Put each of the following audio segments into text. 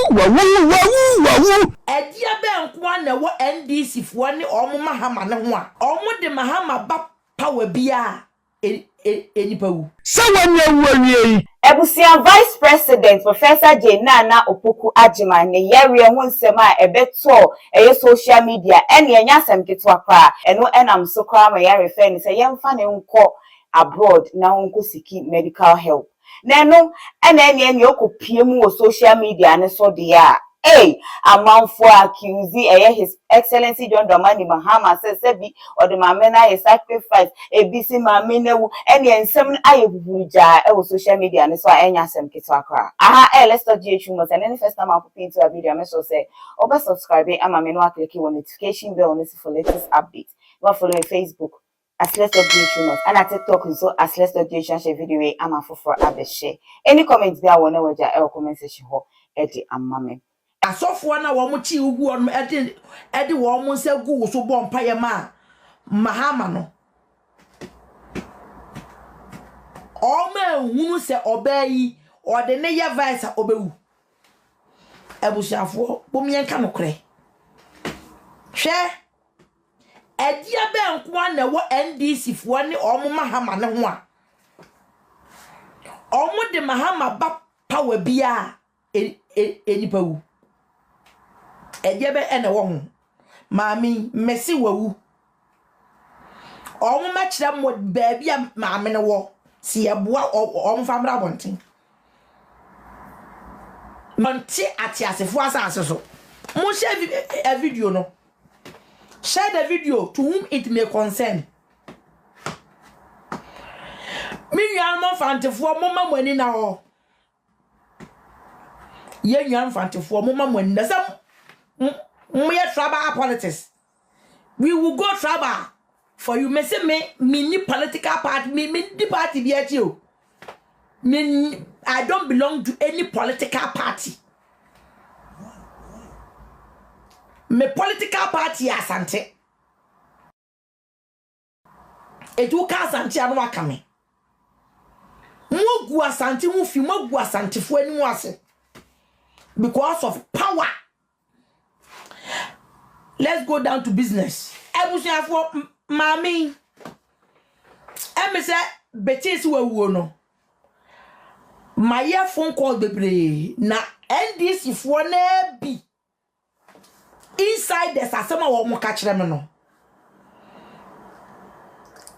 wawu edia be nko na wo NDC fo ne omo mahama ne ho a omo de mahama ba power bia enipawu se wanyawu Ebusia Vice President Professor Nana Opoku Agyeman ne yare ho nsem a ebeto social media ene enyasem ketwa kwa eno enam so kwa ma yare fe ni se yemfa ne nko abroad na nko siki medical help na eno ene okopie mu wo social media ne so de a amanfo accuse His Excellency John Dramani Mahama sebi or the mamena is sacrifice ebisi mamenewu ene ensem ayebubuja social media ne so enyasem ketwa kwa let's start ghtrends and any first time I put into a video I so say oba subscribe and mameno click on notification bell on for latest updates. Go follow me Facebook as let's start ghtrends and at TikTok so as let's start ghtrends share video am for share any comments there wona waja comment section ho edi amame asofo na wo mo chi ugu on edi wo mo nse gu so bo mpaye ma mahama no o ma hunu se obayi o de ne ya vice obewu ebusiafo bo mi enka nokre hwe edia be nko na wo NDC fo ne o mo mahama ne ho a o mo de mahama ba power bia enipawu ejebe ene wo ho maami mesi wawu o mo ma kire mo baabi a maami ne wo si eboa o mo famra bonten monti atiasefo asase so mo share a video no share the video to whom it may concern mi nyan mo fantefo mo ma mani na ho ye nyan fantefo mo ma mani na sam we trouble politics. We will go trouble for you. Me say me ni political party, me the party be at you. Me I don't belong to any political party. Me political party asante. Edu ka asante anu aka me. Mo gu asante mo fi mo gu asante fo ani mo ase. Because of power. Let's go down to business. Ebusia for mami. Emi say betis wewu no. My phone call bebre na NDC for na bi. Inside the sasema wo mo ka kire me no.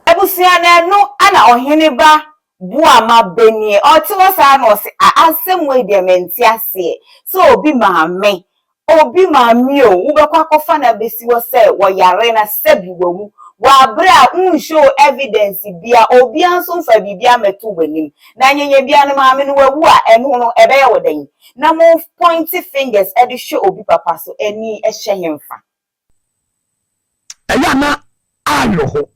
Ebusia na no ana Oheneba Boamah benie otiwo sa no se asem we de menti ase. So obi maame obi mami o ubekwa kofa na besi wo se wo yare na sebi wawu wa bra show evidence bia obi anso fa bibia metu banim na nyenye bia no mami no wawu a eno no ebe ya wodan na mo pointy fingers e de show obi papa so eni e hye hemfa eya na ayo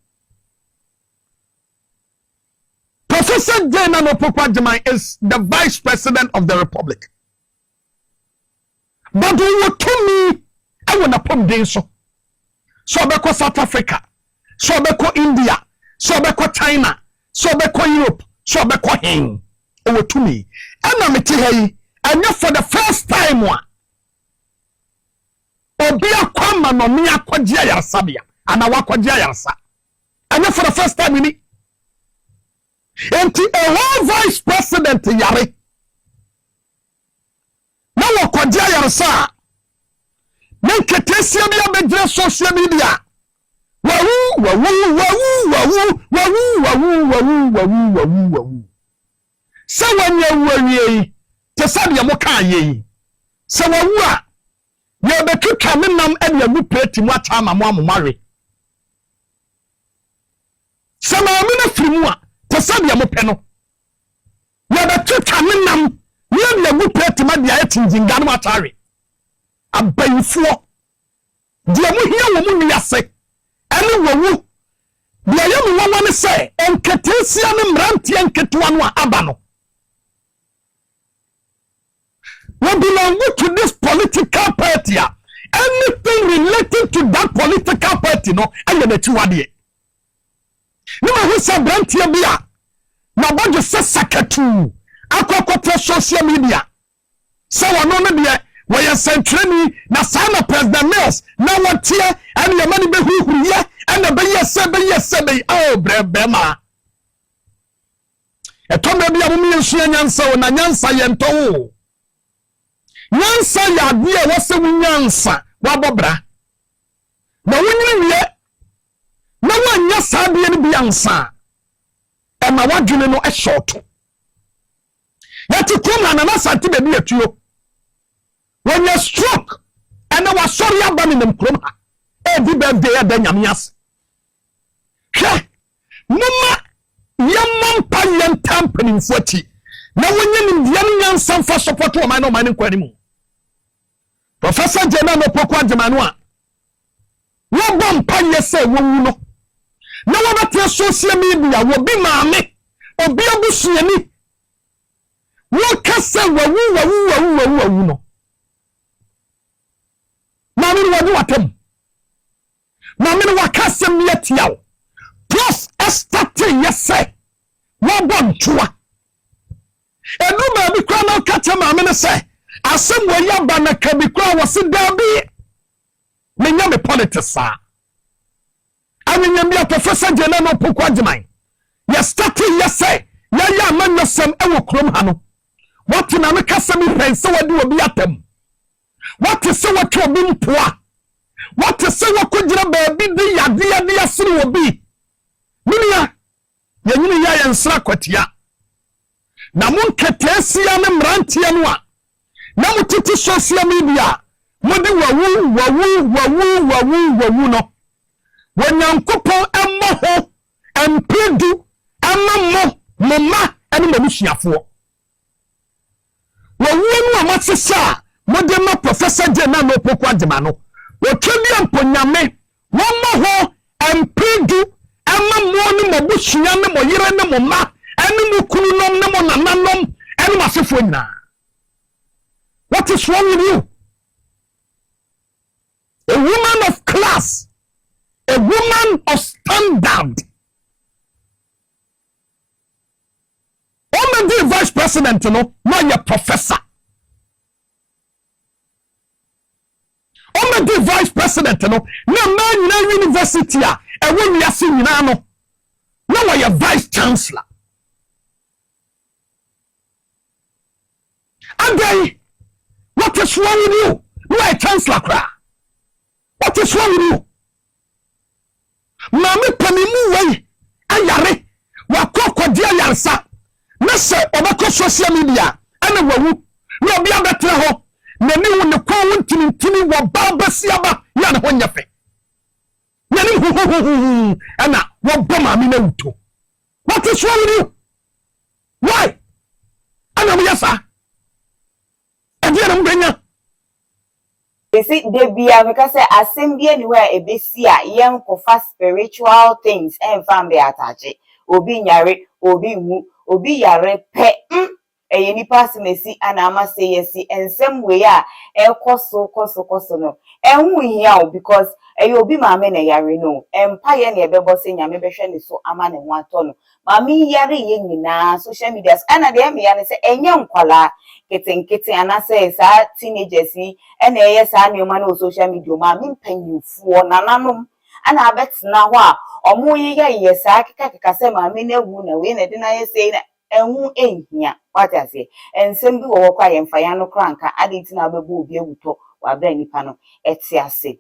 Professor Nana Opoku Agyeman is the Vice President of the Republic. But we will tell me, I want to pump this so. So beko South Africa, so beko India, so beko China, so beko Europe, so beko hen. Over to me. And I'm telling and for the first time one. Obia kwama no mi akwagia ya sabia. Ana wakwagia ya sa. And for the first time in a whole vice president yare. Na wakwagia ya sa. Nenketesia bia bedre social media. Wawu. Se wanye wawie te sabe mo ka ye. Se wawu a ye betuka menam e ye mu plate mu ata ma mo amomare. Se ma me na firimu a te sabe mo pe no. Ye betuka menam ye mu plate ma dia etinjinga no atare. Abayufuo dia mo hia wo mu wiase ene wawu dia ye mo wawane se enketesia ne mrantie enketoa no aba no. We belong to this political party. Anything related to that political party, no, I am a two-wadi. No, who said Brantia Bia? Now, what you say, Sakatu? I social media. So, I know, Where you centrally na sana President Mills na what here and your money be who ye and the be yes oh Boamah. E to me bia mo mi nsua nyansa o na nyansa ye nto nyansa ya de e wose nyansa wa bobra na wonyini wie na wanya saade ne bia nsa e ma wadwene no e short yati kuma na sante be bi atuo when you stroke and our sorry abani nem krom ha every birthday ada nyamias hwe mama yamman payan tampering foti na wonye nim dia nyansa fa support o man no man kwani mu Professor Jena no pokwa Jemanu a wo bom paye se wo wu no na wo bete social media wo bi maame obi abusuani wo kase wo no Mamini wadi watem. Mamini wakase miyetiao. Plus estate yese. Wabon chua. Enu mabikwa na kache mamini se. Asem weyamba na kabikwa wasi dabi. Minyami politisa. Ani nyambia Professor Jena no pokwa jimai. Yestate yese. Yaya man yosem ewo krom hano. Wati na mikase mi pense wadi wabi atem. What is so what you been poor? What is so what could you be the ya city will be? Minia, Yamini ya and Srakwatia. Namun Katesia and Rantianwa. Namutiti social media. Modi wawu no. When Yankopo and Moho and Pedu and Mama and Mamushia for. Wawu Matsisa. Modema Professor Jena no pokwa Jemano. O twemi amponyame. Woma ho empedu ama mo ne mobushia ne moyire ne moma ene mo kununom ne mo nananom ene masefo nyina. What is wrong with you? A woman of class, a woman of standard. Omedi vice president no your professor. The vice president no na university a ewo wiase nyina no na wa vice chancellor and what is wrong with you? You are a chancellor kra. What is wrong with you? Mama panimu wei ayare wa kokodi ayarsa na se obako social media ana wawu na obi abetre ho nani wone kwa wontini wo babasiaba ya na honyafe nani ana wo boma mi na wuto. What is wrong with you? Why? Ana miyasa mbenya. Esi debia meka se asembie ni wa ebesi a yen kofa spiritual things enfam be atache obi nyare obi wu obi yare pe eye nipa simesi ana amase yesi ensem we a ekoso no enhu hia o because eye obi maame na yare no empire na ebebo se nyame behwe ne so ama ne ho ato no maame yare ye nyina social media ana de me ya ne se enye nkwala kete ana se sa teenagers ni ena eye sa neoma na social media maame mpanyufuo nananom ana abetena ho a omo ye sa keka se maame na wu na we na de na ye se na enhu ehia wata se ensem bi wo kwa yemfa ya no kranka adenti na bebu obi ewuto wa bra nipa no eti ase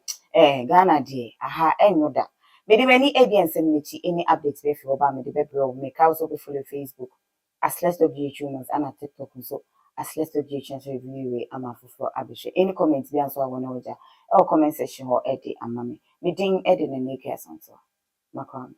Ghana die aha enyoda mede mani ensem nechi any updates be fi oba mede be bro make also be follow Facebook as less of ghtrends and TikTok so as less of ghtrends review ama for abishe any comments bi anso awona oja e comment section ho edi amame medin edi na make asanso makram